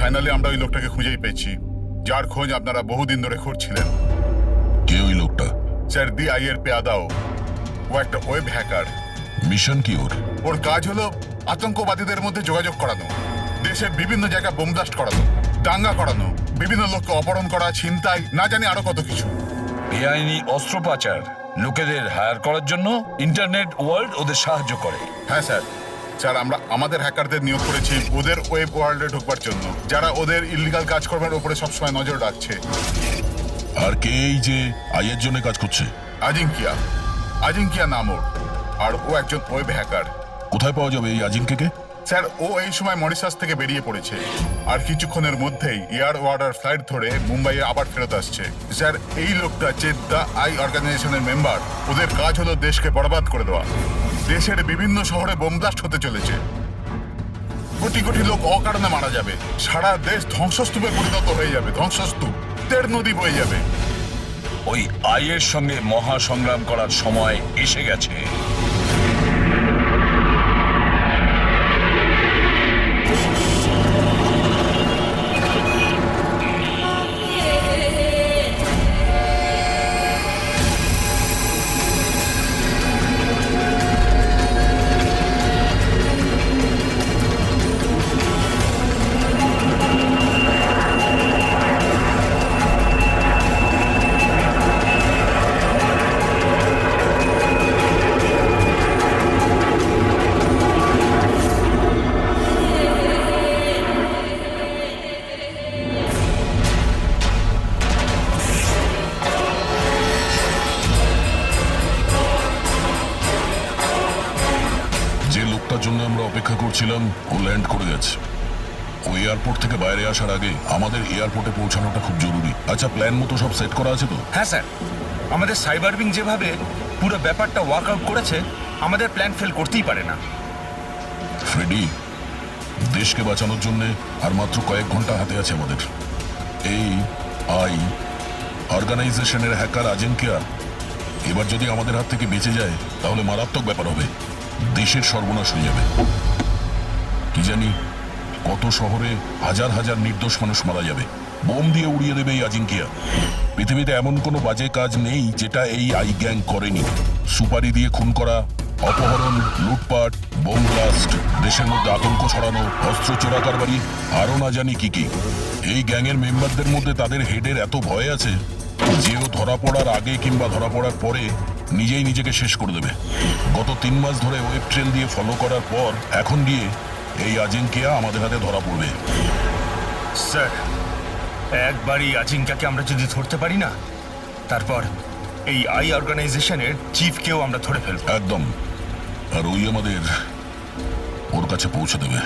Finally আমরা ওই লোকটাকে খুঁজেই পেয়েছি, যার খোঁজ আপনারা বহুদিন ধরে খুঁজছিলেন। কে ওই লোকটা? স্যার DI এর পেয়াদাও। ও একটা ওয়েব হ্যাকার। মিশন কি ওর? ওর কাজ হলো আতঙ্কবাদীদের মধ্যে যোগাযোগ করানো, দেশের বিভিন্ন জায়গায় বোম ব্লাস্ট করানো, দাঙ্গা করানো, বিভিন্ন লোককে অপহরণ করা, ছিনতাই, না জানি আরো কত কিছু। বেআইনি অস্ত্র পাচার, লোকেদের হায়ার করার জন্য ইন্টারনেট ওয়ার্ল্ড ওদের সাহায্য করে। হ্যাঁ স্যার। স্যার আমরা আমাদের হ্যাকারদের নিয়োগ করেছি ওদের ওয়েব ওয়ার্ল্ডে ঢোকবার জন্য, যারা ওদের ইলিগাল কাজকর্মের উপরে সবসময় নজর রাখছে। আর কে এই যে আইয়ের জন্য কাজ করছে? আজিঙ্কিয়া। আজিঙ্কিয়া নাম ওর। আর ও একজন ওয়েব হ্যাকার। কোথায় পাওয়া যাবে এই আজিঙ্কেকে? স্যার ও এই সময় মরিশাস থেকে বেরিয়ে পড়েছে, আর কিছুক্ষণের মধ্যেই এয়ার ওয়ার্ডার ফ্লাইট ধরে মুম্বাইয়ে আবার ফেরত আসছে। স্যার এই লোকটা চেদ্দা আই অর্গানাইজেশনের মেম্বার। ওদের কাজ হলো দেশকে বরবাদ করে দেওয়া। দেশের বিভিন্ন শহরে বোম ব্লাস্ট হতে চলেছে, কোটি কোটি লোক অকারণে মারা যাবে, সারা দেশ ধ্বংসস্তূপে পরিণত হয়ে যাবে, ধ্বংসস্তূপ, তের নদী বয়ে যাবে। ওই আইয়ের সঙ্গে মহা সংগ্রাম করার সময় এসে গেছে। যে লোকটার জন্য আমরা অপেক্ষা করছিলাম ও ল্যান্ড করে গেছে। ও এয়ারপোর্ট থেকে বাইরে আসার আগে আমাদের এয়ারপোর্টে পৌঁছানোটা খুব জরুরি। আচ্ছা, প্ল্যান মতো সব সেট করা আছে তো? হ্যাঁ স্যার, আমাদের সাইবার উইং যেভাবে পুরো ব্যাপারটা ওয়ার্কআউট করেছে, আমাদের প্ল্যান ফেল করতেই পারে না। ফ্রেডি, দেশকে বাঁচানোর জন্য আর মাত্র কয়েক ঘন্টা হাতে আছে আমাদের। এই আই অর্গানাইজেশনের হ্যাকার আজিঙ্কিয়া এবার যদি আমাদের হাত থেকে বেঁচে যায় তাহলে মারাত্মক ব্যাপার হবে। দেশের সর্বনাশ হয়ে যাবে। কি জানি কত শহরে হাজার হাজার নির্দোষ মানুষ মারা যাবে। বোম দিয়ে উড়িয়ে দেবে এই আজিঙ্কিয়া। পৃথিবীতে এমন কোনো বাজে কাজ নেই যেটা এই আই গ্যাং করেনি। সুপারি দিয়ে খুন করা, অপহরণ, লুটপাট, বোম ব্লাস্ট, দেশের মধ্যে আতঙ্ক ছড়ানো, অস্ত্র চোরা কারবারি, আরও না জানি কি কি। এই গ্যাংয়ের মেম্বারদের মধ্যে তাদের হেডের এত ভয় আছে যে ও ধরা পড়ার আগে কিংবা ধরা পড়ার পরে নিজেই নিজেকে শেষ করে দেবে। গত 3 মাস ধরে ওয়েব ট্রেল দিয়ে ফলো করার পর এখন গিয়ে এই আজিঙ্কিয়া আমাদের হাতে ধরা পড়বে। স্যার, একবারই আজিঙ্কাকে আমরা যদি ধরতে পারি না, তারপর এই আই অর্গানাইজেশনের চিফকেও আমরা ধরে ফেলব। একদম। আর ওই আমাদের ওর কাছে পৌঁছে দেবে।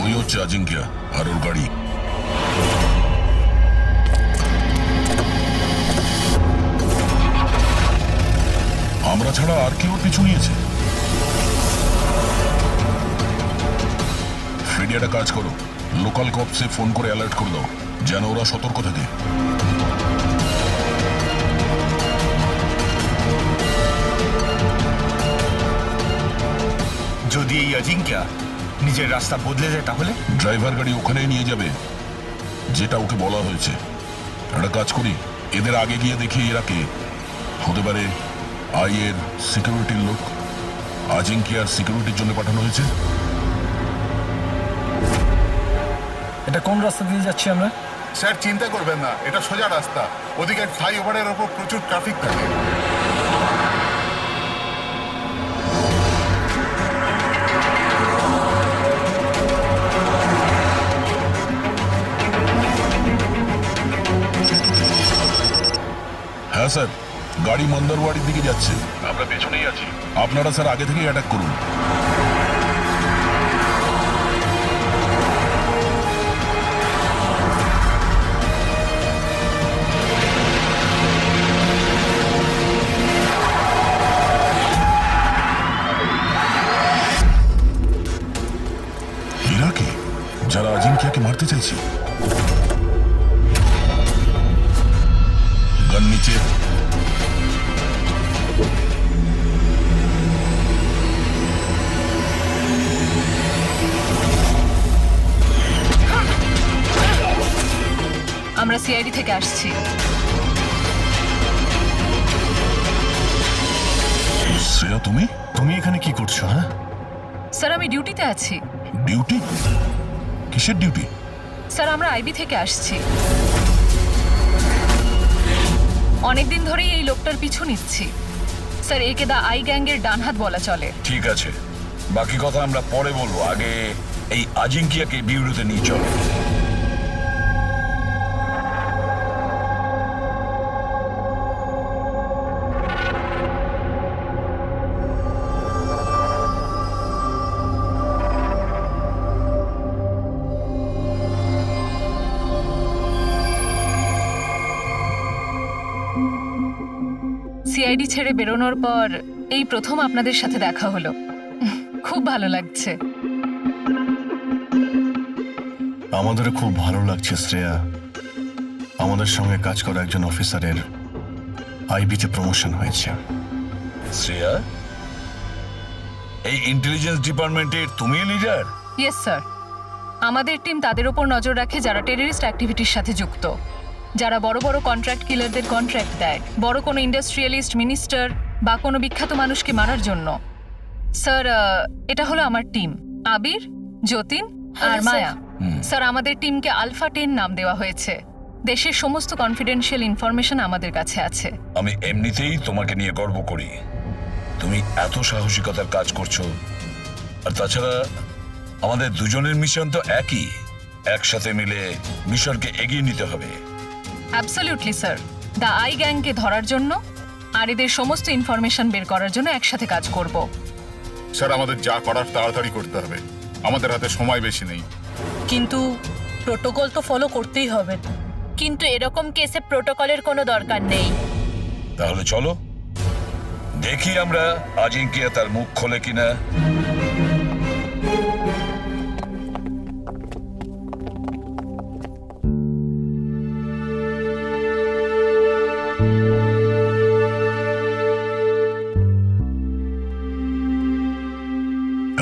ওই হচ্ছে আজিঙ্কিয়া আর ওর গাড়ি। আমরা ছাড়া আর কি ওর পিছু নিয়েছে? ফ্রেডি, একটা কাজ করো, লোকাল কপসে ফোন করে অ্যালার্ট করে দাও যেন ওরা সতর্ক থাকে। যদি এই আজিঙ্কা নিজের রাস্তা বদলে যায় তাহলে? ড্রাইভার গাড়ি ওখানেই নিয়ে যাবে যেটা ওকে বলা হয়েছে। একটা কাজ করি, এদের আগে গিয়ে দেখি এরা কে হতে পারে। আইয়ের সিকিউরিটির লোক, আজিঙ্কিয়ার সিকিউরিটির জন্য পাঠানো হয়েছে। এটা কোন রাস্তা দিয়ে যাচ্ছি আমরা? স্যার চিন্তা করবেন না, এটা সোজা রাস্তা। ওদিকে ফ্লাইওভারের ওপর প্রচুর ট্রাফিক থাকে। হ্যাঁ স্যার, গাড়ি মন্দারওয়াড়ির দিকে যাচ্ছে, আমরা পেছনেই আছি। আপনারা স্যার আগে থেকেই অ্যাটাক করুন। এরা কে? যারা আজিঙ্কিয়াকে মারতে চাইছে। গান নিচে। আমরা সিআইডি থেকে আসছি। শ্রেয়া, তুমি তুমি এখানে কি করছো? হ্যাঁ, স্যার আমি ডিউটিতে আছি। ডিউটি? কিসের ডিউটি? স্যার আমরা আইবি থেকে আসছি। অনেকদিন ধরেই এই লোকটার পিছু নিচ্ছি। স্যার একে দা আই গ্যাংয়ের ডান হাত বলা চলে। ঠিক আছে, বাকি কথা আমরা পরে বলবো। আগে এই আজিঙ্কিয়াকে বিউরোতে নিয়ে চলো। সিআইডি ছেড়ে বেরোনোর পর এই প্রথম আপনাদের সাথে দেখা হলো। খুব ভালো লাগছে। আমাদেরও খুব ভালো লাগছে শ্রেয়া। আমাদের সঙ্গে কাজ করা একজন অফিসারের আইবিতে প্রমোশন হয়েছে। শ্রেয়া, এই ইন্টেলিজেন্স ডিপার্টমেন্টের তুমি লিডার? Yes sir. আমাদের টিম তাদের ওপর নজর রাখে যারা টেররিস্ট অ্যাক্টিভিটির সাথে যুক্ত, যারা বড় বড় কন্ট্রাক্ট কিলারদের কন্ট্রাক্ট দেয়, বড় কোনো ইন্ডাস্ট্রিয়ালিস্ট, মিনিস্টার বা কোনো বিখ্যাত মানুষকে মারার জন্য। স্যার এটা হলো আমার টিম, আবির, যতীন আর মায়া। স্যার আমাদের টিমকে আলফা 10 নাম দেওয়া হয়েছে। দেশের সমস্ত কনফিডেন্সিয়াল ইনফরমেশন আমাদের কাছে আছে। আমি এমনিতেই তোমাকে নিয়ে গর্ব করি। তুমি এত সাহসিকতার কাজ করছো। আর তাছাড়া আমাদের দুজনের মিশন তো একই, একসাথে মিলে মিশনকে এগিয়ে নিতে হবে। Absolutely sir. দ্য আই গ্যাংকে ধরার জন্য আর এদের সমস্ত ইনফরমেশন বের করার জন্য একসাথে কাজ করব। স্যার আমাদের যা করার তাড়াতাড়ি করতে হবে, আমাদের হাতে সময় বেশি নেই। কিন্তু প্রোটোকল তো ফলো করতেই হবে। কিন্তু এরকম কেসে প্রোটোকলের কোনো দরকার নেই। তাহলে চলো দেখি আমরা আজিঙ্কিয়া তার মুখ খোলে কিনা।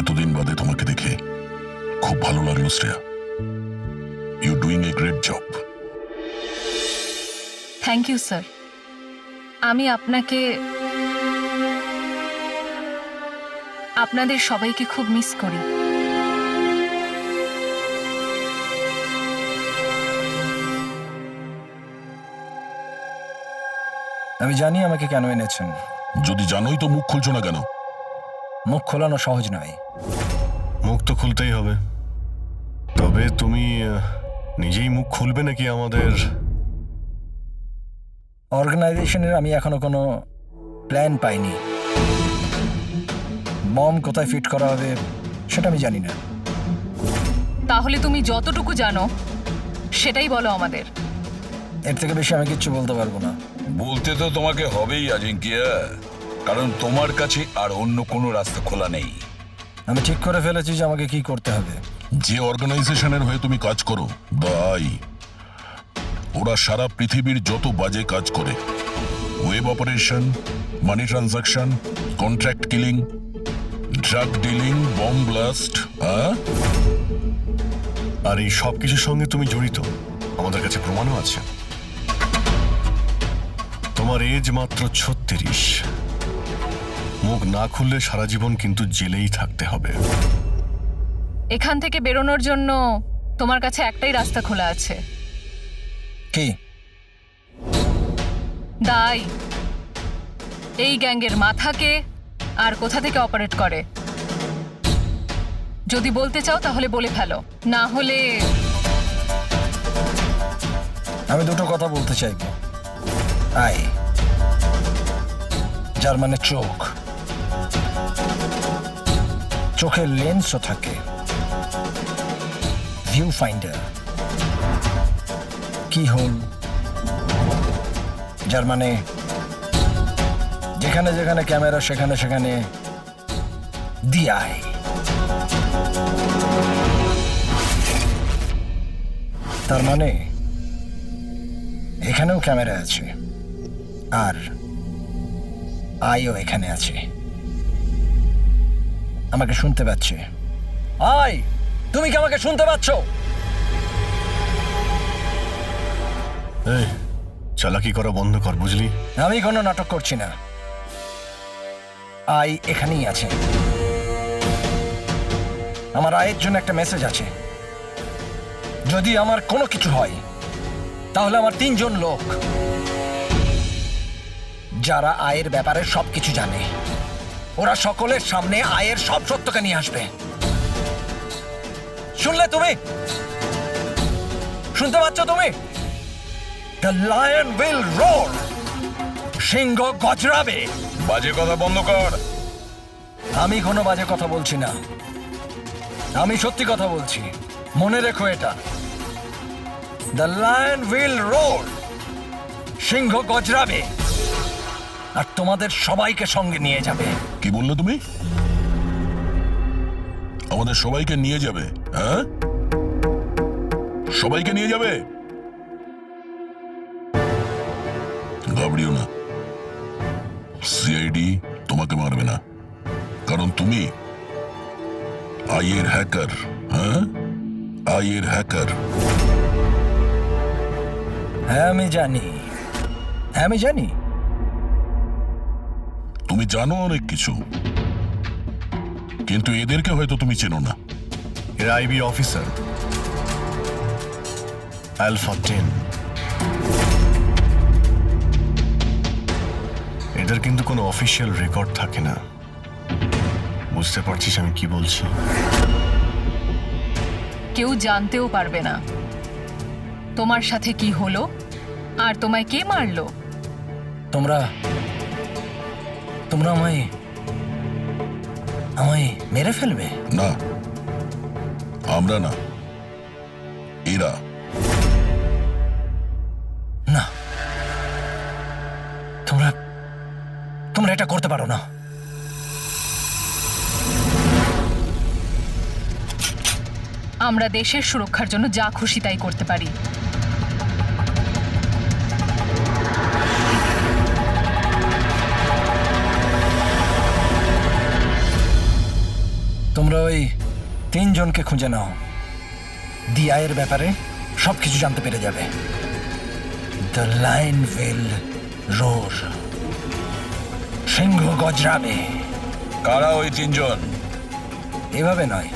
এতদিন বাদে তোমাকে দেখে খুব ভালো লাগলো Shreya. You doing a great job. Thank you sir. আমি আপনাদের সবাইকে খুব মিস করি। আমি জানি আমাকে কেন এনেছেন। যদি জানোই তো মুখ খুলছো না কেন? মুখ খোলানো সহজ নয়। মুখ তো খুলতেই হবে, তবে তুমি নিজেই মুখ খুলবে নাকি আমাদের? অর্গানাইজেশনের আমি এখনো কোনো প্ল্যান পাইনি। বম কোথায় ফিট করা হবে সেটা আমি জানি না। তাহলে তুমি যতটুকু জানো সেটাই বলো আমাদের। এর থেকে বেশি আমি কিচ্ছু বলতে পারবো না। বলতে তো তোমাকে হবেই আজিঙ্কিয়া, কারণ তোমার কাছে আর অন্য কোনো রাস্তা খোলা নেই। আমি ঠিক করে ফেলেছি যে আমাকে কি করতে হবে। যে অর্গানাইজেশনের হয়ে তুমি কাজ করো, দ্য আই, ওরা সারা পৃথিবীর যত বাজে কাজ করে, web operation, money transaction, contract killing, drug dealing, bomb blast, আর এই সব কিছুর সঙ্গে তুমি জড়িত, আমাদের কাছে প্রমাণও আছে। তোমার এজ মাত্র 36। মুখ না খুললে সারা জীবন কিন্তু জেলেই থাকতে হবে। এখান থেকে বেরোনোর জন্য তোমার কাছে একটাই রাস্তা খোলা আছে। কি? দাই এই গ্যাংয়ের মাথাকে আর কোথা থেকে অপারেট করে যদি বলতে চাও তাহলে বলে ফেলো, না হলে আমি দুটো কথা বলতে চাইবো। আয় যার মানে চোখ, চোখের লেন্সও থাকে, ভিউ ফাইন্ডার, কি হোল, যার মানে যেখানে যেখানে ক্যামেরা সেখানে সেখানে দিয়ায়। তার মানে এখানেও ক্যামেরা আছে আর আইও এখানে আছে। আমাকে শুনতে পাচ্ছে? আই, তুমি কি আমাকে শুনতে পাচ্ছ? এই চালাকি করা বন্ধ কর, বুঝলি? আমি কোনো নাটক করছি না। আই এখানেই আছে। আমার আয়ের জন্য একটা মেসেজ আছে। যদি আমার কোনো কিছু হয় তাহলে আমার 3 জন লোক, যারা আয়ের ব্যাপারে সবকিছু জানে, ওরা সকলের সামনে আয়ের সব সত্যকে নিয়ে আসবে। শুনলে তুমি? শুনতে পাচ্ছ তুমি? The lion will roar. সিংহ গজরাবে। বাজে কথা বন্ধ কর। আমি কোনো বাজে কথা বলছি না, আমি সত্যি কথা বলছি। মনে রেখো এটা। The lion will roar. সিংহ গজরাবে আর তোমাদের সবাইকে সঙ্গে নিয়ে যাবে। কি বললে তুমি? আমাদের সবাইকে নিয়ে যাবে? হ্যাঁ, সবাইকে নিয়ে যাবে। ঘাবড়িও না, সিআইডি তোমাকে মারবে না, কারণ তুমি আইয়ের হ্যাকার। হ্যাঁ, আইয়ের হ্যাকার। হ্যাঁ আমি জানি, হ্যাঁ আমি জানি। তুমি জানো অনেক কিছু, কিন্তু এদেরকে হয়তো তুমি চেনো না। এরা আইবি অফিসার, আলফা 10। এদের কিন্তু কোনো অফিসিয়াল রেকর্ড থাকে না। বুঝতে পারছিস আমি কি বলছি? কেউ জানতেও পারবে না তোমার সাথে কি হলো আর তোমায় কে মারলো। তোমরা তোমরা আমায় আমায় মেরে ফেলবে? না, আমরা না, এরা। না, তোমরা তোমরা এটা করতে পারো না। আমরা দেশের সুরক্ষার জন্য যা খুশি তাই করতে পারি। তোমরা ওই 3 জনকে খুঁজে নাও। দিয়ায়ের ব্যাপারে সবকিছু জানতে পেরে যাবে। The lion will roar. সিংহ গজরাবে। কারা ওই 3 জন? এভাবে নয়।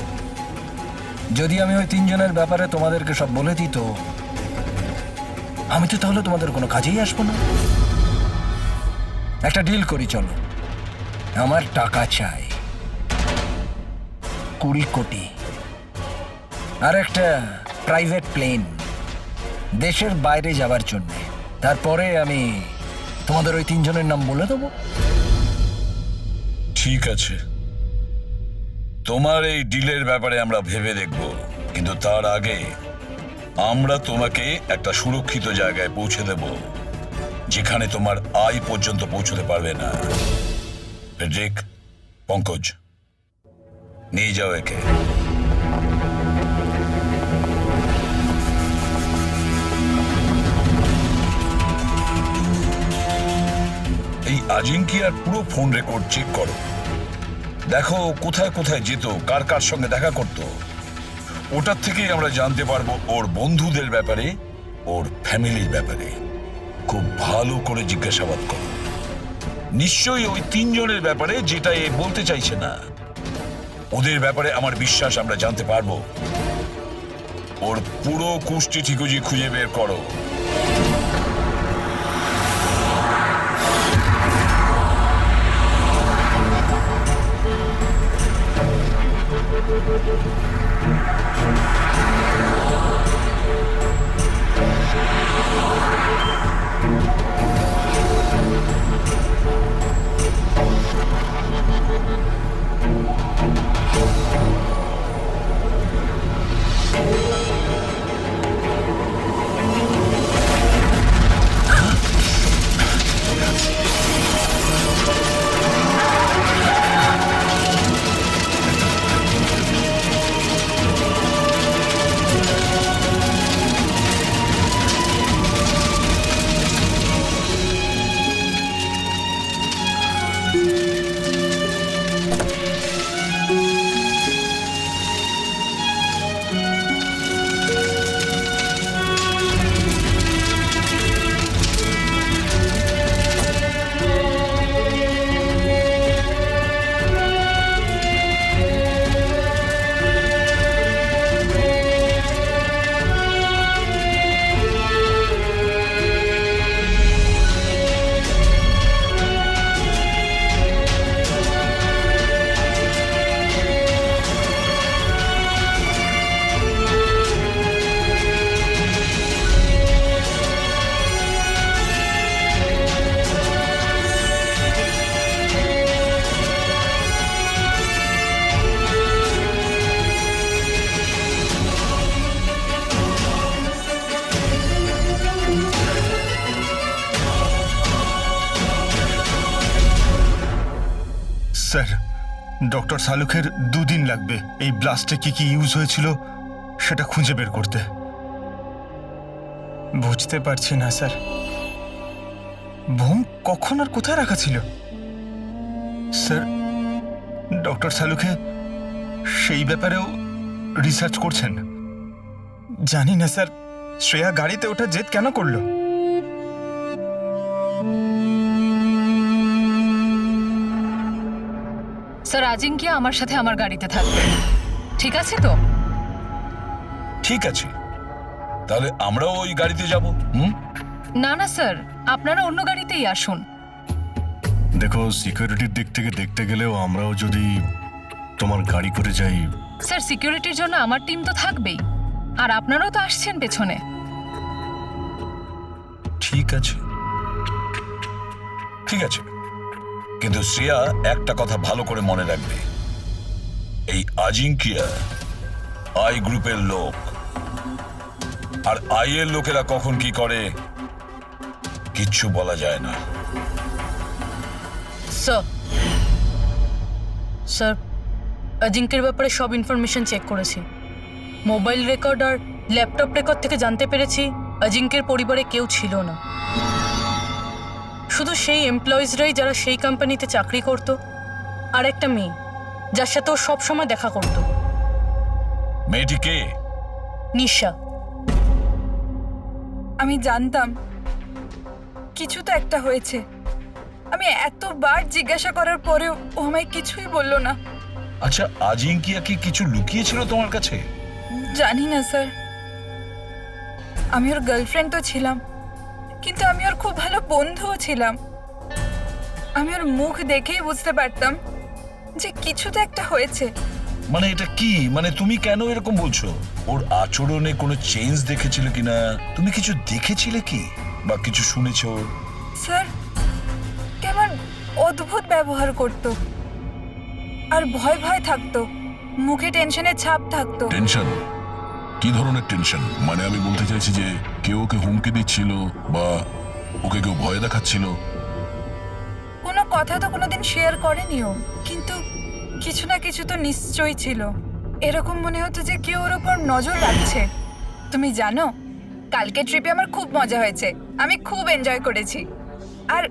যদি আমি ওই 3 জনের ব্যাপারে তোমাদেরকে সব বলে দিই তো আমি তো তাহলে তোমাদের কোনো কাজেই আসবো না। একটা ডিল করি, চলো। আমার টাকা চাই 20 কোটি আর একটা প্রাইভেট প্লেন দেশের বাইরে যাবার জন্য। তারপরে আমি তোমাদের ওই 3 জনের নাম বলে দেবো। ঠিক আছে, তোমার এই ডিলের ব্যাপারে আমরা ভেবে দেখব, কিন্তু তার আগে আমরা তোমাকে একটা সুরক্ষিত জায়গায় পৌঁছে দেব, যেখানে তোমার আয় পর্যন্ত পৌঁছতে পারবে না। ফেডরিক, পঙ্কজ, নিয়ে যাও একে। এই আজিঙ্কিয়ার পুরো ফোন রেকর্ড চেক করো। দেখো কোথায় কোথায় যেত, কার কার সঙ্গে দেখা করত। ওটার থেকেই আমরা জানতে পারবো ওর বন্ধুদের ব্যাপারে, ওর ফ্যামিলির ব্যাপারে। খুব ভালো করে জিজ্ঞাসাবাদ করো। নিশ্চয়ই ওই 3 জনের ব্যাপারে, যেটা এ বলতে চাইছে না। ওদের ব্যাপারে আমার বিশ্বাস আমরা জানতে পারবো। ওর পুরো কুষ্টি ঠিকুজি খুঁজে বের করো। স্যার ডক্টর সালুখের 2 দিন লাগবে এই ব্লাস্টে কি কি ইউজ হয়েছিল সেটা খুঁজে বের করতে। বুঝতে পারছি না স্যার, বোম কখন আর কোথায় রাখা ছিল? স্যার ডক্টর সালুখে সেই ব্যাপারেও রিসার্চ করছেন। জানি না স্যার, শ্রেয়া গাড়িতে ওঠা জেদ কেন করলো? স্যার আজিঙ্কিয়া আমার সাথে আমার গাড়িতে থাকবে, ঠিক আছে তো? ঠিক আছে, তাহলে আমরাও ওই গাড়িতে যাব। না না স্যার, আপনারা অন্য গাড়িতেই আসুন। দেখো, সিকিউরিটির দিক থেকে দেখতে গেলেও আমরাও যদি তোমার গাড়ি করে যাই। স্যার সিকিউরিটির জন্য আমার টিম তো থাকবেই, আর আপনারাও তো আসছেন পেছনে। ঠিক আছে, ঠিক আছে, কিন্তু শ্রেয়া একটা কথা ভালো করে মনে রাখবে, এই আজিঙ্কিয়া আই গ্রুপের লোক, আর আই এর লোকেরা কখন কি করে কিচ্ছু বলা যায় না। স্যার অজিঙ্কের ব্যাপারে সব ইনফরমেশন চেক করেছি। মোবাইল রেকর্ড আর ল্যাপটপ রেকর্ড থেকে জানতে পেরেছি অজিঙ্কের পরিবারে কেউ ছিল না, শুধু সেই এমপ্লয়িজরাই যারা সেই কোম্পানিতে চাকরি করত, আর একটা মেয়ে যার সাথে ও সবসময় দেখা করত। মেয়েটি কে? নিশা। আমি জানতাম কিছু তো একটা হয়েছে। আমি এতবার জিজ্ঞাসা করার পরেও ও আমায় কিছুই বলল না। আচ্ছা, আজিঙ্কিয়া কি কিছু লুকিয়েছিল তোমার কাছে? জানি না স্যার, আমি ওর গার্লফ্রেন্ড তো ছিলাম, কিন্তু আমি ওর খুব ভালো বন্ধুও ছিলাম। আমি ওর মুখ দেখেই বুঝতে পারতাম যে কিছু তো একটা হয়েছে। মানে এটা কি, মানে তুমি কেন এরকম বলছো? ওর আচরণে কোনো চেঞ্জ দেখেছিলে কিনা? তুমি কিছু দেখেছিলে কি, বা কিছু শুনেছো? স্যার কেমন অদ্ভুত ব্যবহার করতো, আর ভয় ভয় থাকতো, মুখে টেনশনের ছাপ থাকতো। টেনশন? কি ধরনের টেনশন? মানে আমি বলতে চাইছি যে কেউ ওকে হুমকি দিচ্ছিল বা ওকে কেউ ভয় দেখাচ্ছিল? কোনো কথা তো কোনোদিন শেয়ার করেনি ও, কিন্তু কিছু না কিছু তো নিশ্চয়ই ছিল। এরকম মনে হতো যে কেউ ওর ওপর নজর রাখছে। তুমি জানো, কালকে ট্রিপে আমার খুব মজা হয়েছে, আমি খুব এনজয় করেছি। আর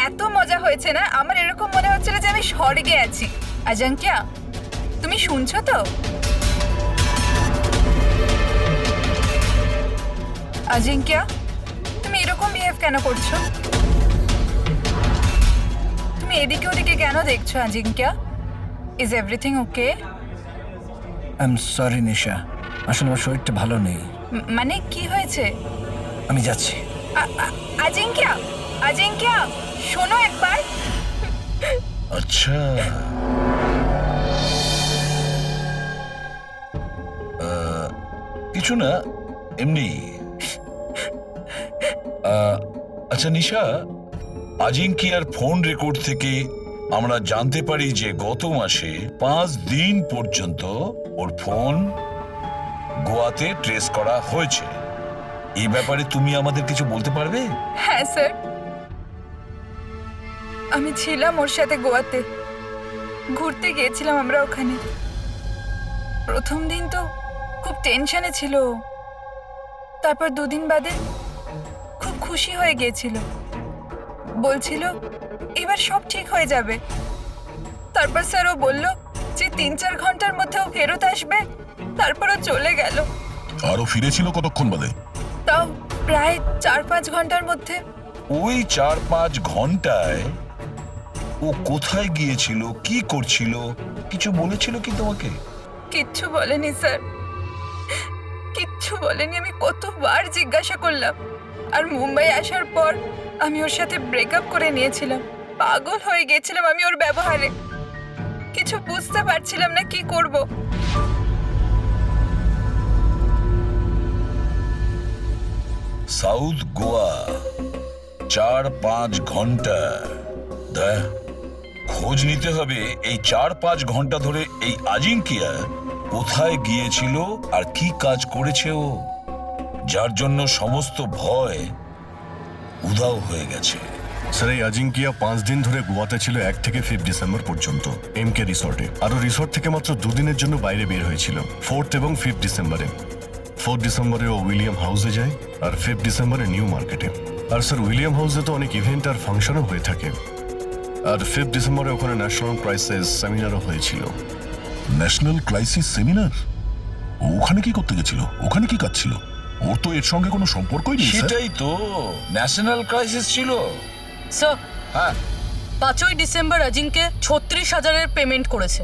এত মজা হয়েছে না, আমার এরকম মনে হচ্ছিল যে আমি স্বর্গে আছি। আজাঙ্কিয়া, তুমি শুনছো তো? আজিঙ্কিয়া, তুমি এরকম বিহেভ কেন করছো? তুমি এদিকে ওদিকে কেন দেখছো Ajinkya? Is everything okay? I am sorry Nisha, আসলে আমার শরীরটা ভালো নেই। মানে কি হয়েছে? আমি যাচ্ছি। আজিঙ্কিয়া, আজিঙ্কিয়া শোনো একবার। আচ্ছা, কিছু না, এমনি। আচ্ছা নিশা, আজিঙ্কিয়ার ফোন রেকর্ড থেকে আমরা জানতে পারি যে গত মাসে 5 দিন পর্যন্ত ওর ফোন গোয়াতে ট্রেস করা হয়েছে। এই ব্যাপারে তুমি আমাদের কিছু বলতে পারবে? হ্যাঁ স্যার, আমি ছিলাম ওর সাথে গোয়াতে, ঘুরতে গিয়েছিলাম আমরা ওখানে। প্রথম দিন তো খুব টেনশনে ছিল, তারপর 2 দিন বাদে খুব খুশি হয়ে গিয়েছিল, বলছিল এবার সব ঠিক হয়ে যাবে। তারপর স্যার ও বলল যে 3-4 ঘন্টার মধ্যে ও ফেরত আসবে, তারপর ও চলে গেল। আরো ফিরেছিল কতক্ষণ বাদে? তাও প্রায় 4-5 ঘন্টার মধ্যে। ওই 4-5 ঘন্টায় ও কোথায় গিয়েছিল, কি করছিল, কিছু বলেছিল কি তোমাকে? কিচ্ছু বলেনি স্যার, কিচ্ছু বলেনি। আমি কতবার জিজ্ঞাসা করলাম, আর মুম্বাই আসার পর আমি ওর সাথে ব্রেকআপ করে নিয়েছিলাম। পাগল হয়ে গেছিলাম আমি ওর ব্যবহারে, কিছু বুঝতে পারছিলাম না কি করব। সাউথ গোয়া 4-5 ঘন্টা, খোঁজ নিতে হবে এই 4-5 ঘন্টা ধরে এই আজিঙ্কিয়া কোথায় গিয়েছিল আর কি কাজ করেছে ও, যার জন্য সমস্ত ভয় উধাও হয়ে গেছে। স্যার এই আজিঙ্কিয়া 5 দিন ধরে গোয়াতে ছিল 1 থেকে 5 ডিসেম্বর পর্যন্ত এমকে রিসর্টে। আরও রিসর্ট থেকে মাত্র 2 দিনের জন্য বাইরে বের হয়েছিল 4th এবং 5th ডিসেম্বরে। 4th ডিসেম্বরে ও উইলিয়াম হাউসে যায় আর 5th ডিসেম্বরে নিউ মার্কেটে। আর স্যার উইলিয়াম হাউসে তো অনেক ইভেন্ট আর ফাংশনও হয়ে থাকে। আর 5th ডিসেম্বরে ওখানে ন্যাশনাল ক্রাইসিস সেমিনারও হয়েছিল। National crisis seminar? ওখানে কি করতে গেছিল? ওখানে কি কাজ ছিল? ওর তো এর সঙ্গে কোনো সম্পর্কই নেই স্যার। সেটাই তো, ন্যাশনাল ক্রাইসিস ছিল। স্যার হ্যাঁ, 5ই ডিসেম্বর অজিঙ্কে 36,000-এর পেমেন্ট করেছে।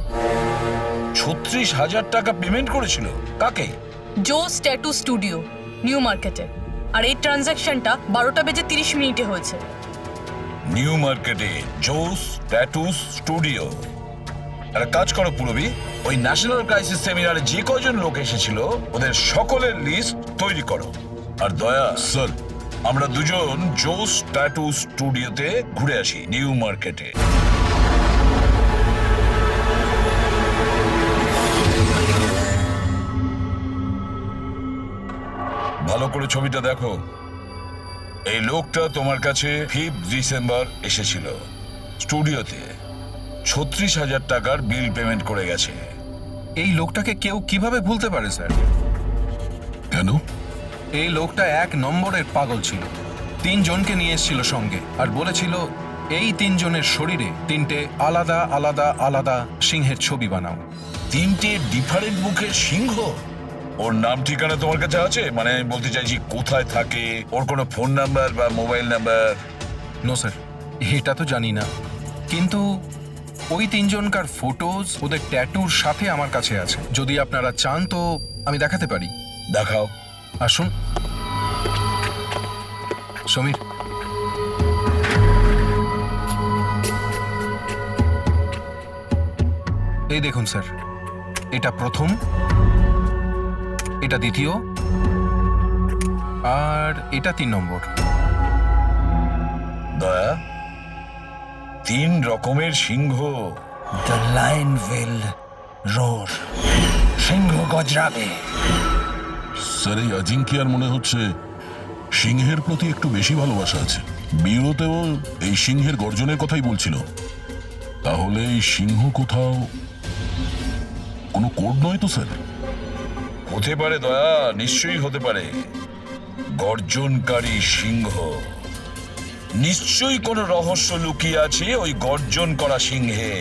36,000 টাকা পেমেন্ট করেছিল? কাকে? জোস ট্যাটু স্টুডিও, নিউ মার্কেটে। আর এই ট্রানজ্যাকশনটা 12:30 হয়েছে। নিউ মার্কেটে জোস ট্যাটু স্টুডিও। একটা কাজ করো পুরবি, ওই ন্যাশনাল ক্রাইসিস সেমিনারে যে কজন লোক এসেছিল ওদের সকলের লিস্ট তৈরি করো। আর দয়া স্যার, আমরা দুজন জোস ট্যাটু স্টুডিওতে ঘুরে আসি নিউ মার্কেটে। ভালো করে ছবিটা দেখো। এই লোকটা তোমার কাছে 5th ডিসেম্বর এসেছিল স্টুডিওতে, 36,000 টাকার বিল পেমেন্ট করে গেছে। এই লোকটাকে কেউ কিভাবে ভুলতে পারে স্যার? কেন? এই লোকটা 1 নম্বরের পাগল ছিল। 3 জনকে নিয়ে এসেছিল সঙ্গে আর বলেছিল এই 3 জনের শরীরে 3টে আলাদা আলাদা আলাদা সিংহের ছবি বানাও। 3টে ডিফারেন্ট মুখের সিংহ? ওর নাম ঠিকানা তোমার কাছে আছে? মানে আমি বলতে চাইছি কোথায় থাকে, ওর কোনো ফোন নাম্বার বা মোবাইল নাম্বার? নো স্যার, এটা তো জানি না, কিন্তু ওই 3 জনকার ফটোজ ওদের ট্যাটুর সাথে আমার কাছে আছে। যদি আপনারা চান তো আমি দেখাতে পারি। দেখাও। আসুন সমীর। এই দেখুন স্যার, এটা প্রথম, এটা দ্বিতীয়, আর এটা 3 নম্বর। দয়া, 3 রকমের সিংহ? দ্য লায়ন উইল রোর, সিংহ গজরাবে। স্যার এই আজিঙ্কিয়ার মনে হচ্ছে সিংহের প্রতি একটু বেশি ভালোবাসা আছে। বিরতেও এই সিংহের গর্জনের কথাই বলছিল। তাহলে এই সিংহ কোথাও কোনো কোড নয় তো স্যার? হতে পারে দয়া, নিশ্চয়ই হতে পারে। গর্জনকারী সিংহ, নিশ্চয়ই কোনো রহস্য লুকিয়ে আছে ওই গর্জন করা সিংহে।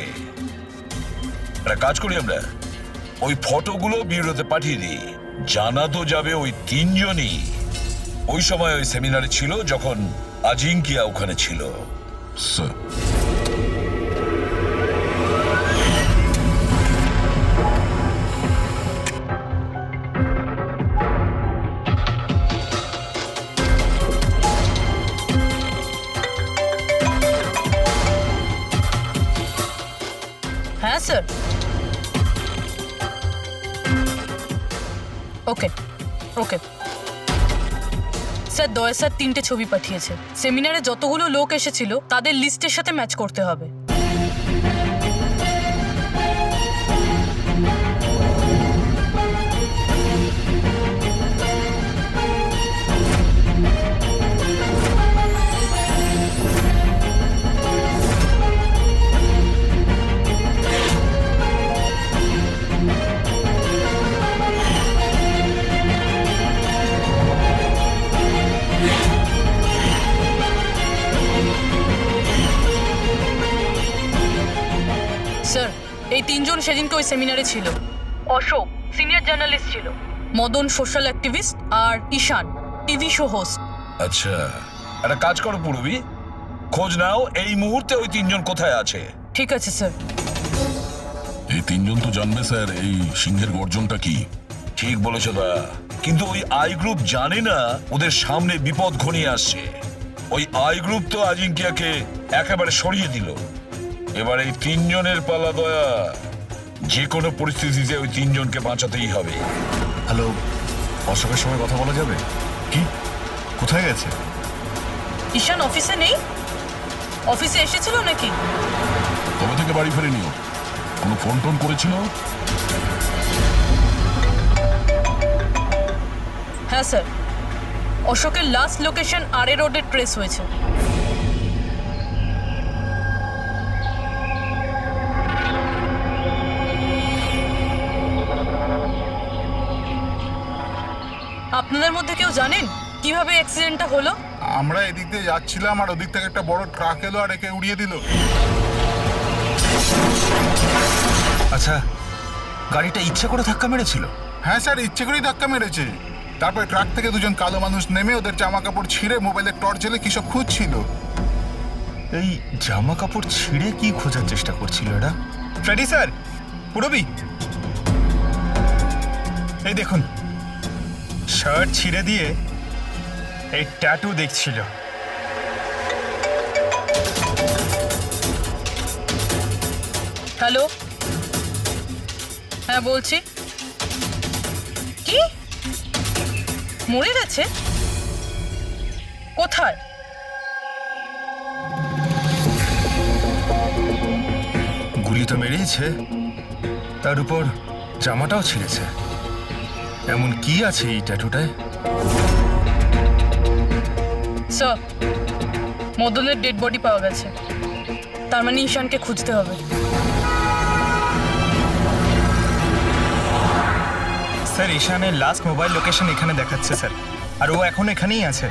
একটা কাজ করি, আমরা ওই ফটোগুলো বিউরোতে পাঠিয়ে দিই। জানা তো যাবে ওই 3 জনই ওই সময় ওই সেমিনারে ছিল যখন আজিঙ্কিয়া ওখানে ছিল। স্যার, হ্যাঁ স্যার। ওকে ওকে স্যার, দয়া স্যার 3টে ছবি পাঠিয়েছে। সেমিনারে যতগুলো লোক এসেছিল তাদের লিস্টের সাথে ম্যাচ করতে হবে। স্যার, এই 3 জন সেদিনকে ওই সেমিনারে ছিল। অশোক সিনিয়র জার্নালিস্ট ছিল, মদন সোশ্যাল অ্যাক্টিভিস্ট, আর ঈশান টিভি শো হোস্ট। আচ্ছা, একটা কাজ করো পুরবি, খোঁজ নাও এই মুহূর্তে ওই 3 জন কোথায় আছে। ঠিক আছে স্যার। এই 3 জন তো জানবে স্যার এই সিংহের গর্জনটা কি। ঠিক বলেছ দয়া, কিন্তু ওই আই গ্রুপ জানে না ওদের সামনে বিপদ ঘনিয়ে আসছে। ওই আই গ্রুপ তো আজিঙ্কিয়াকে একেবারে সরিয়ে দিল। এবার এই 3 জনের পালা দয়া। যে কোনো পরিস্থিতিতে ওই 3 জনকে বাঁচাতেই হবে। হ্যালো, অশোকের সঙ্গে কথা বলা যাবে কি? কোথায় গেছে? ঈশান অফিসে নেই? অফিসে এসেছিল নাকি? কবে থেকে বাড়ি ফেরেনিও? কোনো ফোন টোন করেছিল? হ্যাঁ স্যার, অশোকের লাস্ট লোকেশন আরে রোডে ট্রেস হয়েছে। আপনাদের মধ্যে কেউ জানেন কিভাবে অ্যাক্সিডেন্টটা হলো? আমরা এদিক দিয়ে যাচ্ছিলাম আর ওদিক থেকে একটা বড় ট্রাক এলো আর একে উড়িয়ে দিল। আচ্ছা, গাড়িটা ইচ্ছে করে ধাক্কা মেরেছিল? হ্যাঁ স্যার, ইচ্ছে করেই ধাক্কা মেরেছে। তারপর ট্রাক থেকে দুজন কালো মানুষ নেমে ওদের জামা কাপড় ছিঁড়ে মোবাইলের টর্চ জ্বেলে কি সব খুঁজছিল। এই জামা কাপড় ছিঁড়ে কি খোঁজার চেষ্টা করছিল এরা? ফ্রেডি স্যার, পুরবি, এই দেখুন, শার্ট ছিঁড়ে দিয়ে এই ট্যাটু দেখছিল। হ্যালো, হ্যাঁ বলছি। কি মরে গেছে? কোথায়? গুলি তো মেরেছে, তার উপর জামাটাও ছিঁড়েছে। এমন কি আছে এই ট্যাটুটায়? স্যার, মদনের ডেড বডি পাওয়া গেছে। তার মানে ঈশানকে খুঁজতে হবে। স্যার, ঈশানের লাস্ট মোবাইল লোকেশন এখানে দেখাচ্ছে স্যার, আর ও এখন এখানেই আছে।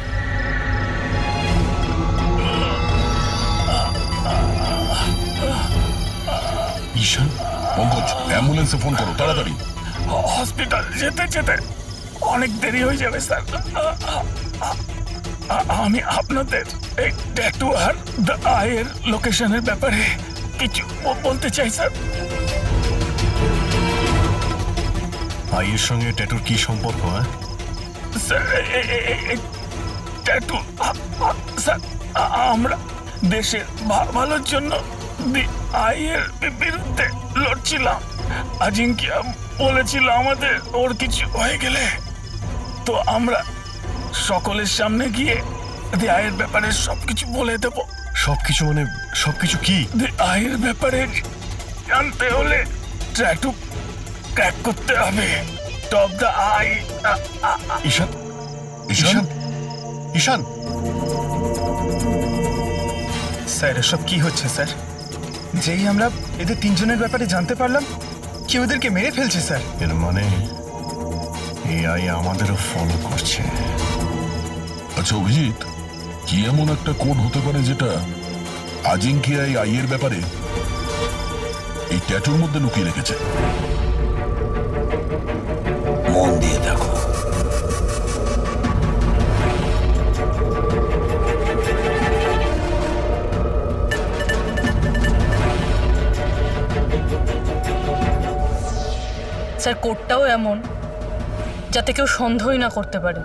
ঈশান, পঙ্কজ, অ্যাম্বুলেন্সে ফোন করো তাড়াতাড়ি। হসপিটাল যেতে যেতে অনেক দেরি হয়ে যাবে স্যার। আমি আপনাদের এই ট্যাটু আর দ্য আইয়ের লোকেশনের ব্যাপারে কিছু বলতে চাই স্যার। আইয়ের সঙ্গে ট্যাটুর কি সম্পর্ক? হ্যাঁ স্যার, ট্যাটু স্যার, আমরা দেশের ভালোর জন্য আইয়ের বিরুদ্ধে লড়ছিলাম। আজিঙ্কিয়া বলেছিল আমাদের ওর কিছু হয়ে গেলে তো আমরা সকলের সামনে গিয়ে আয়ের ব্যাপারে সবকিছু বলে দেব। সবকিছু মানে সবকিছু কি? আয়ের ব্যাপারে জানতে হলে ট্যাটু ক্র্যাক করতে হবে। Top the eye. Ishaan, Ishaan, Ishaan, sir, এসব কি হচ্ছে স্যার? যেই আমরা এদের তিনজনের ব্যাপারে জানতে পারলাম, কেউ ওদেরকে মেরে ফেলছে স্যার। এর মানে এআই আমাদেরও ফলো করছে। আচ্ছা অভিজিৎ, কি এমন একটা কোড হতে পারে যেটা আজিঙ্কিয়া এই আইয়ের ব্যাপারে এই ট্যাটুর মধ্যে লুকিয়ে রেখেছে? মন দিয়ে দেখো। স্যার, কোডটাও এমন যাতে কেউ সন্দেহই না করতে পারে।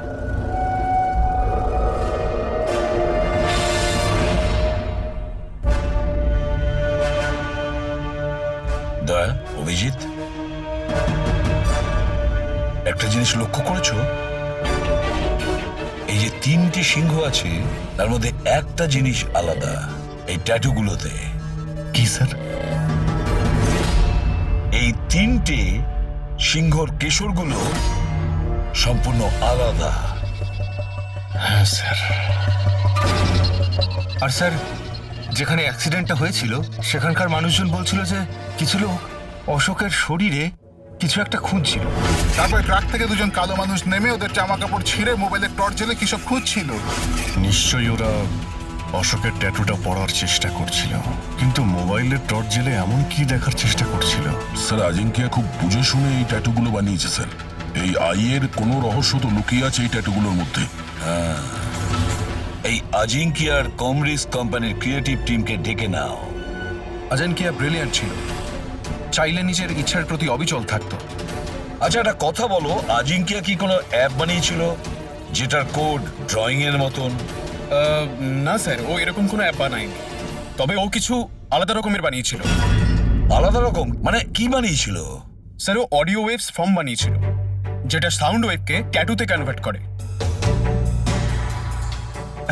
দয়া, অভিজিৎ, একটা জিনিস লক্ষ্য করেছো? এই যে তিনটি সিংহ আছে তার মধ্যে একটা জিনিস আলাদা, এই ট্যাটুগুলোতে। কি স্যার? এই তিনটে সিংহর কেশরগুলো সম্পূর্ণ আলাদা। হ্যাঁ স্যার। আর স্যার, যেখানে অ্যাক্সিডেন্টটা হয়েছিল সেখানকার মানুষজন বলছিল যে কিছু লোক অশোকের শরীরে কিছু একটা খুঁজছিল। তারপর ট্রাক থেকে দুজন কালো মানুষ নেমে ওদের জামা কাপড় ছিঁড়ে মোবাইলের টর্চ জ্বেলে কি সব খুঁজছিল। নিশ্চয়ই ওরা অশোকের ট্যাটুটা পড়ার চেষ্টা করছিল, কিন্তু মোবাইলের টর্চ জেলে এমন কি দেখার চেষ্টা করছিল? স্যার, আজিঙ্কিয়া খুব বুঝে শুনে এই ট্যাটুগুলো বানিয়েছে স্যার। এই আইয়ের কোনো রহস্য তো লুকিয়ে আছে এই ট্যাটুগুলোর মধ্যে। এই আজিঙ্কিয়ার কমরিস কোম্পানির ক্রিয়েটিভ টিমকে ডেকে নাও। আজিঙ্কিয়া ব্রিলিয়ান্ট ছিল, চাইলে নিজের ইচ্ছার প্রতি অবিচল থাকতো। আচ্ছা, একটা কথা বলো, আজিঙ্কিয়া কি কোনো অ্যাপ বানিয়েছিল যেটার কোড ড্রয়িং এর মতন? না স্যার, ও এরকম কোনো অ্যাপ বানায়নি, তবে ও কিছু আলাদা রকমের বানিয়েছিল। আলাদা রকম মানে কি বানিয়েছিল? স্যার, ও অডিও ওয়েভস ফর্ম বানিয়েছিল, যেটা সাউন্ড ওয়েভকে ট্যাটুতে কনভার্ট করে।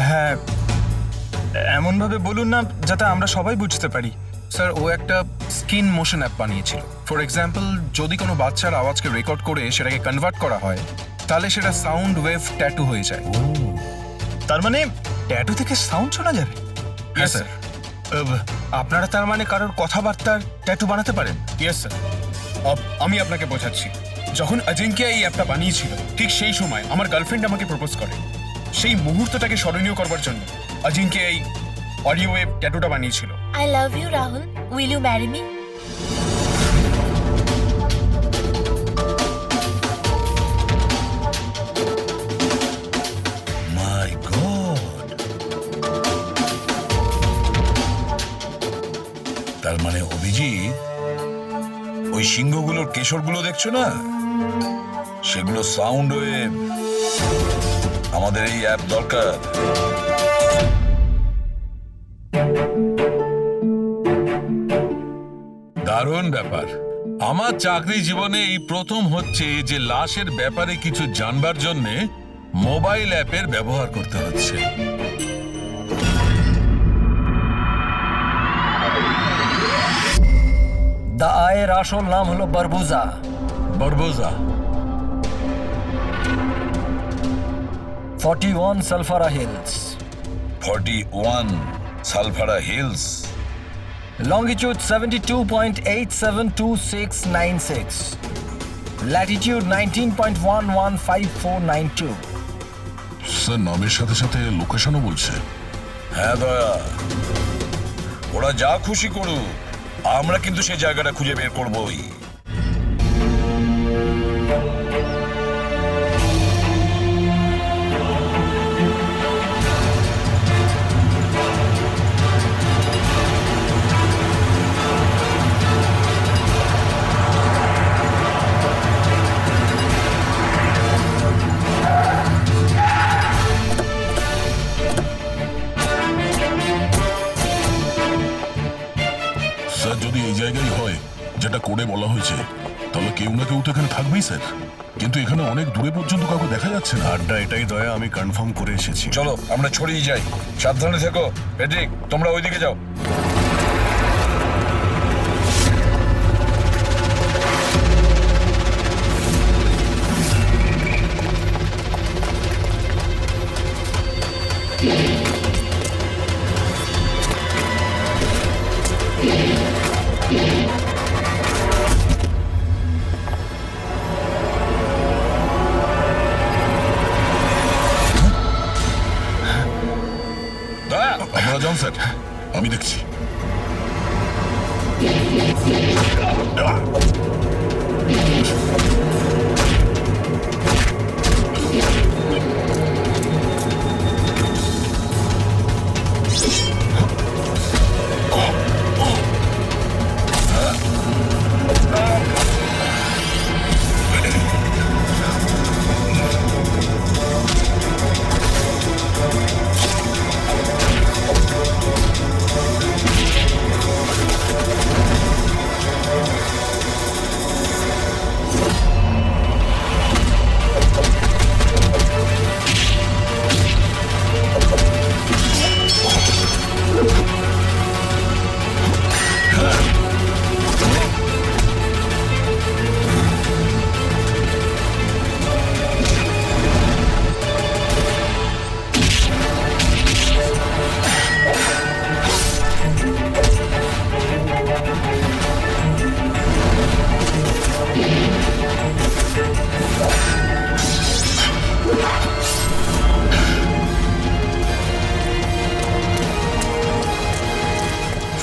হ্যাঁ, এমনভাবে বলুন না যাতে আমরা সবাই বুঝতে পারি। স্যার, ও একটা স্কিন মোশন অ্যাপ বানিয়েছিল। ফর এক্সাম্পল, যদি কোনো বাচ্চার আওয়াজকে রেকর্ড করে সেটাকে কনভার্ট করা হয়, তাহলে সেটা সাউন্ড ওয়েভ ট্যাটু হয়ে যায়। তার মানে ট্যাটু থেকে সাউন্ড শোনা যাবে? Yes sir. আপনারা তার মানে কারোর কথাবার্তার ট্যাটু বানাতে পারেন? Yes sir. আমি আপনাকে বোঝাচ্ছি। যখন অজিঙ্ক্য এই অ্যাপটা বানিয়েছিল ঠিক সেই সময় আমার গার্লফ্রেন্ড আমাকে প্রপোজ করে। সেই মুহূর্তটাকে স্মরণীয় করবার জন্য অজিঙ্ক্য এই অডিও ওয়েব ট্যাটুটা বানিয়েছিল। I love you, Rahul. Will you marry me? My god, তার মানে অভিজিৎ, ওই সিংহগুলোর কেশরগুলো দেখছো না, সেগুলো সাউন্ড ওয়েভ। আমাদের এই অ্যাপ দরকার। দারুণ ব্যাপার। আমার চাকরি জীবনে এই প্রথম হচ্ছে যে লাশের ব্যাপারে কিছু জানবার জন্য মোবাইল অ্যাপের ব্যবহার করতে হচ্ছে। দ্য আয়ের আসল নাম হলো বারবুজা। বরবোজা। 41 সালফারা হিলস, 41 সালফারা হিলস, longitude 72.872696, latitude 19.115492. স্যার নামের সাথে সাথে লোকেশনও বলছে। হ্যাঁ দয়া, ওরা যা খুশি করুক, আমরা কিন্তু সেই জায়গাটা খুঁজে বের করবই। স্যার যদি এই জায়গায় হয় যেটা কোডে বলা হয়েছে, তাহলে কেউ না কেউ তো এখানে থাকবেই স্যার। কিন্তু এখানে অনেক দূরে পর্যন্ত কাউকে দেখা যাচ্ছে না। আড্ডা এটাই দয়া, আমি কনফার্ম করে এসেছি। চলো আমরা ছড়িয়ে যাই, সাবধানে থেকো। পেট্রিক, তোমরা ওইদিকে যাও। দয়া, আপনারা যান স্যার, আমি দেখছি।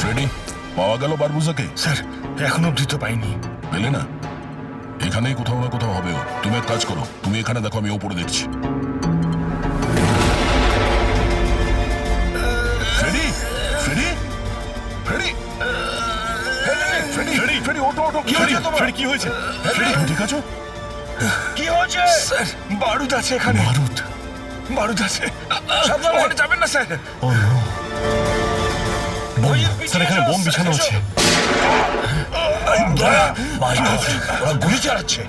ফ্রেডি, পাওয়া গেল বারবুজাকে? স্যার এখন অবধি তো পাইনি। পেলে না? এখানেই কোথাও না কোথাও হবে ও। তুমি এক কাজ করো, তুমি এখানে দেখো, আমি ওপরে দেখছি। Freddy, Freddy, Freddy, Freddy, Freddy, Freddy, ওঠো, ওঠো। কি হয়েছে তোমার? ফ্রেডি, কি হয়েছে? ফ্রেডি, তুমি ঠিক আছো? কি হয়েছে? স্যার বারুদ আছে এখানে। বারুদ? বারুদ আছে। সাবধানে। ওখানে যাবেন না স্যার। ও নো, স্যার এখানে বোম বিছানো আছে। দয়া, মাই গড, ওরা গুলি চালাচ্ছে।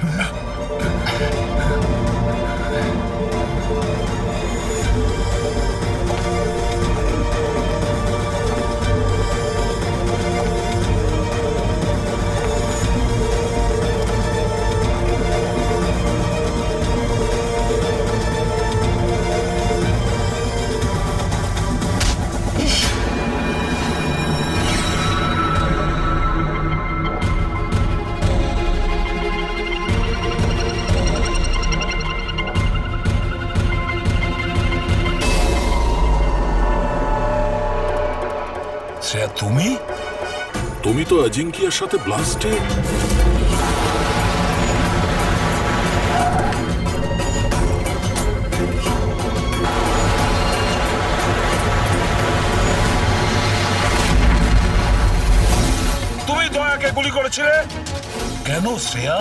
শ্রেয়া তুমি? তুমি তো অজিঙ্কিয়ার সাথে ব্লাস্টে। তুমি দয়াকে গুলি করেছিলে কেন শ্রেয়া?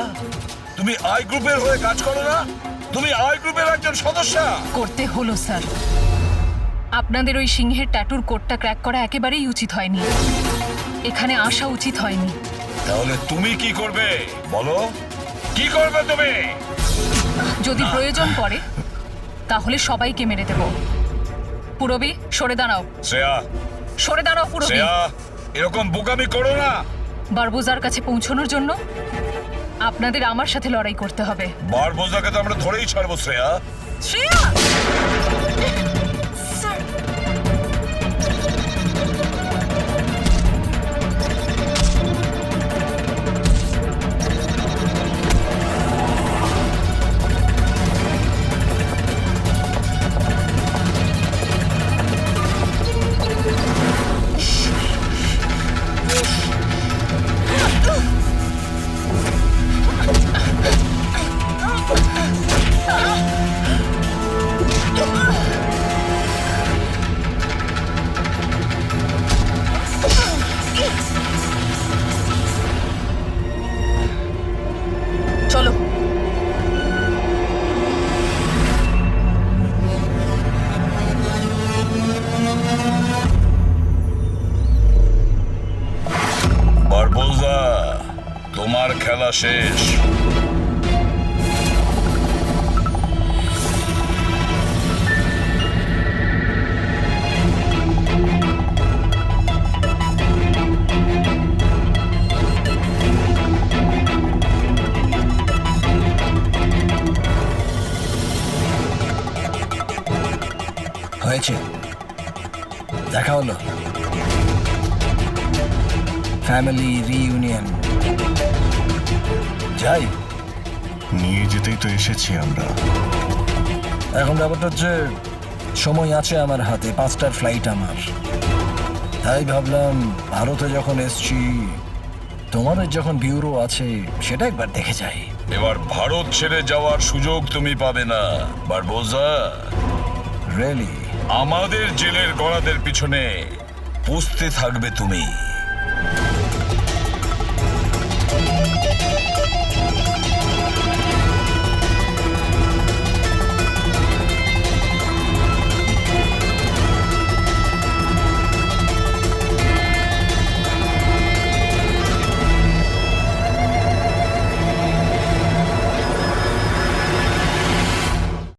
তুমি আই গ্রুপের হয়ে কাজ করো না? তুমি আই গ্রুপের একজন সদস্য। করতে হলো স্যার। আপনাদের ওই সিংহের ট্যাটুর কোডটা ক্র্যাক করা একেবারেই উচিত হয়নি। এখানে আসা উচিত হয়নি। তাহলে তুমি কি করবে বলো? কি করবে তুমি? যদি প্রয়োজন পড়ে তাহলে সবাইকে মেরে দেব। পুরবি সরে দাঁড়াও, শ্রেয়া, সরে দাঁড়াও পুরবি। শ্রেয়া, এরকম বোকামি করো না। বারবোজার কাছে পৌঁছানোর জন্য আপনাদের আমার সাথে লড়াই করতে হবে। বারবোজাকে তো আমরা ধরেই ছাড়বো শ্রেয়া। শ্রেয়া! চলো। বারবোজা, তোমার খেলা শেষ। হয়েছে, দেখা হলো, ফ্যামিলি রিইউনিয়ন। যাই, নিয়ে যেতেই তো এসেছি আমরা। এখন ব্যাপারটা হচ্ছে সময় আছে আমার হাতে, 5টার ফ্লাইট আমার। তাই ভাবলাম ভারতে যখন এসছি, তোমাদের যখন ব্যুরো আছে সেটা একবার দেখে যাই। এবার ভারত ছেড়ে যাওয়ার সুযোগ তুমি পাবে না বারবোজা। রিয়েলি? আমাদের জেলের গড়াদের পিছনে পুষতে থাকবে তুমি।